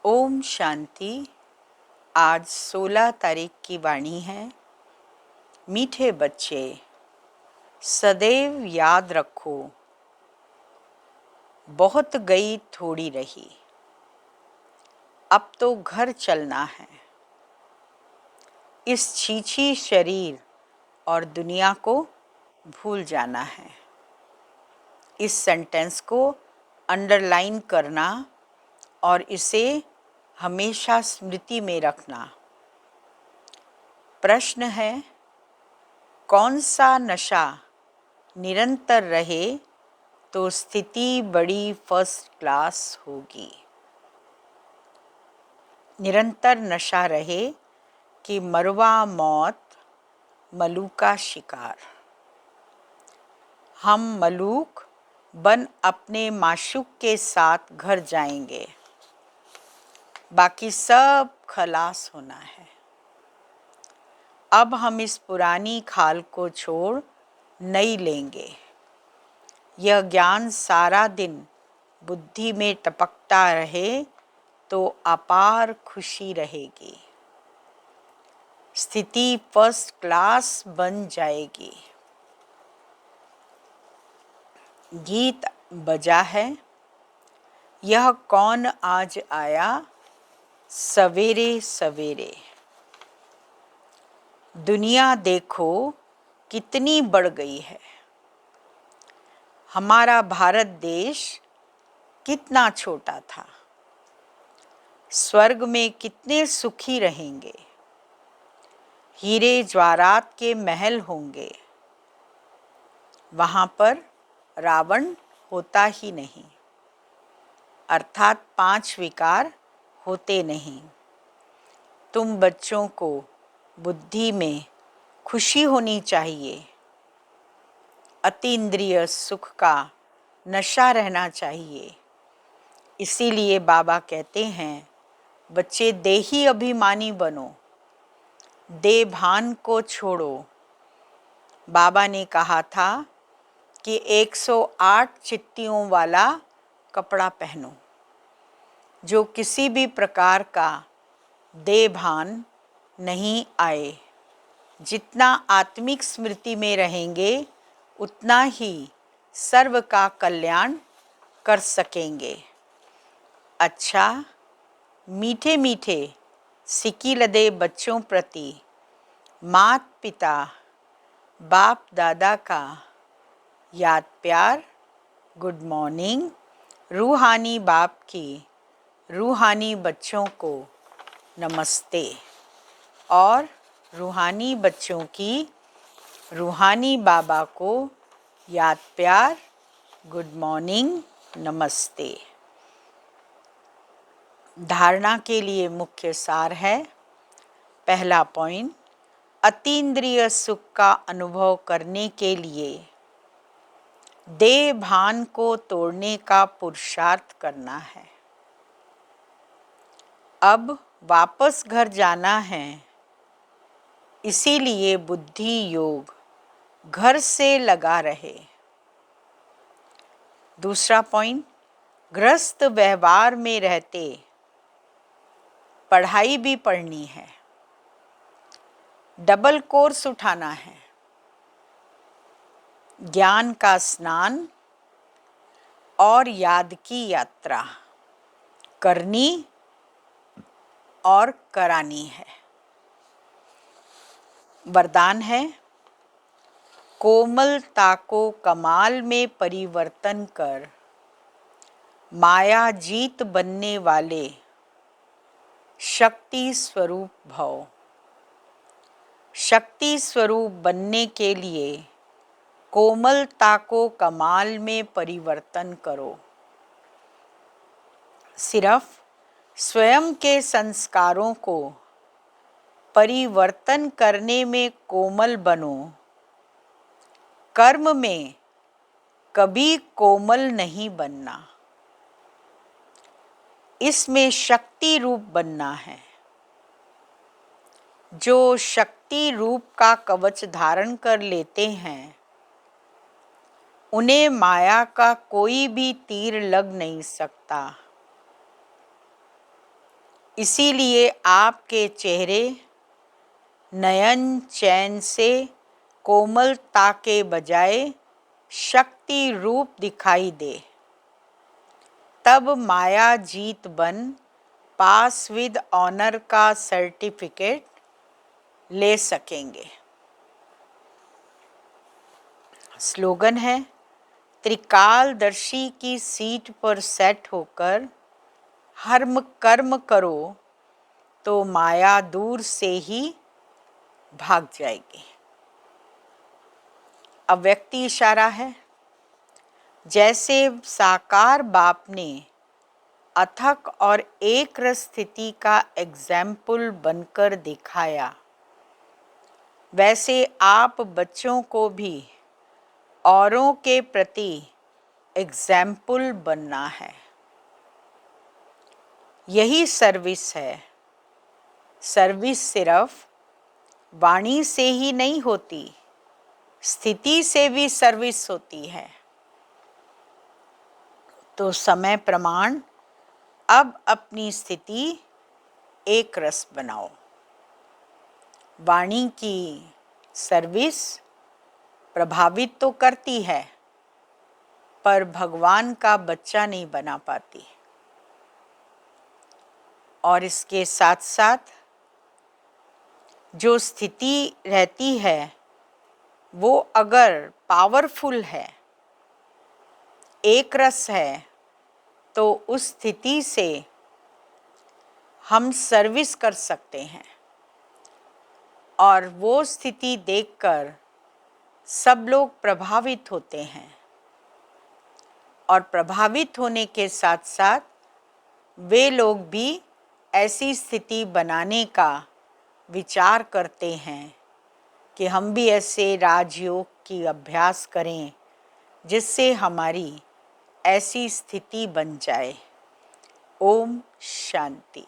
ओम शांति। आज 16 तारीख की वाणी है। मीठे बच्चे, सदैव याद रखो, बहुत गई थोड़ी रही, अब तो घर चलना है। इस छीछी शरीर और दुनिया को भूल जाना है। इस सेंटेंस को अंडरलाइन करना और इसे हमेशा स्मृति में रखना। प्रश्न है, कौन सा नशा निरंतर रहे तो स्थिति बड़ी फर्स्ट क्लास होगी। निरंतर नशा रहे कि मरवा मौत, मलूक का शिकार। हम मलूक बन अपने माशूक के साथ घर जाएंगे, बाकी सब खलास होना है। अब हम इस पुरानी खाल को छोड़ नई लेंगे। यह ज्ञान सारा दिन बुद्धि में टपकता रहे तो अपार खुशी रहेगी। स्थिति फर्स्ट क्लास बन जाएगी। गीत बजा है, यह कौन आज आया सवेरे सवेरे। दुनिया देखो कितनी बढ़ गई है। हमारा भारत देश कितना छोटा था। स्वर्ग में कितने सुखी रहेंगे। हीरे ज्वारात के महल होंगे। वहाँ पर रावण होता ही नहीं, अर्थात 5 विकार होते नहीं। तुम बच्चों को बुद्धि में खुशी होनी चाहिए। अतीन्द्रिय सुख का नशा रहना चाहिए। इसीलिए बाबा कहते हैं, बच्चे देही अभिमानी बनो, देह भान को छोड़ो। बाबा ने कहा था कि 108 चिट्टियों वाला कपड़ा पहनो, जो किसी भी प्रकार का देह भान नहीं आए। जितना आत्मिक स्मृति में रहेंगे उतना ही सर्व का कल्याण कर सकेंगे। अच्छा, मीठे मीठे सिक्की लदे बच्चों प्रति मात पिता बाप दादा का याद प्यार, गुड मॉर्निंग। रूहानी बाप की रूहानी बच्चों को नमस्ते और रूहानी बच्चों की रूहानी बाबा को याद प्यार, गुड मॉर्निंग, नमस्ते। धारणा के लिए मुख्य सार है। पहला पॉइंट, अतीन्द्रिय सुख का अनुभव करने के लिए देह भान को तोड़ने का पुरुषार्थ करना है। अब वापस घर जाना है, इसीलिए बुद्धि योग घर से लगा रहे। दूसरा पॉइंट, गृहस्थ व्यवहार में रहते पढ़ाई भी पढ़नी है। डबल कोर्स उठाना है। ज्ञान का स्नान और याद की यात्रा करनी और करानी है। वरदान है, कोमलता को कमाल में परिवर्तन कर माया जीत बनने वाले शक्ति स्वरूप भव। शक्ति स्वरूप बनने के लिए कोमलता को कमाल में परिवर्तन करो। सिर्फ स्वयं के संस्कारों को परिवर्तन करने में कोमल बनो, कर्म में कभी कोमल नहीं बनना। इसमें शक्ति रूप बनना है। जो शक्ति रूप का कवच धारण कर लेते हैं, उन्हें माया का कोई भी तीर लग नहीं सकता। इसीलिए आपके चेहरे नयन चैन से कोमलता के बजाय शक्ति रूप दिखाई दे। तब माया जीत बन पास विद ऑनर का सर्टिफिकेट ले सकेंगे। स्लोगन है, त्रिकालदर्शी की सीट पर सेट होकर हर्म कर्म करो तो माया दूर से ही भाग जाएगी। अव्यक्ति इशारा है। जैसे साकार बाप ने अथक और एक रस स्थिति का एग्जाम्पल बनकर दिखाया, वैसे आप बच्चों को भी औरों के प्रति एग्जाम्पल बनना है। यही सर्विस है। सर्विस सिर्फ वाणी से ही नहीं होती, स्थिति से भी सर्विस होती है। तो समय प्रमाण अब अपनी स्थिति एक रस बनाओ। वाणी की सर्विस प्रभावित तो करती है, पर भगवान का बच्चा नहीं बना पाती। और इसके साथ साथ जो स्थिति रहती है वो अगर पावरफुल है, एक रस है, तो उस स्थिति से हम सर्विस कर सकते हैं। और वो स्थिति देखकर सब लोग प्रभावित होते हैं। और प्रभावित होने के साथ साथ वे लोग भी ऐसी स्थिति बनाने का विचार करते हैं कि हम भी ऐसे राजयोग की अभ्यास करें जिससे हमारी ऐसी स्थिति बन जाए। ओम शांति।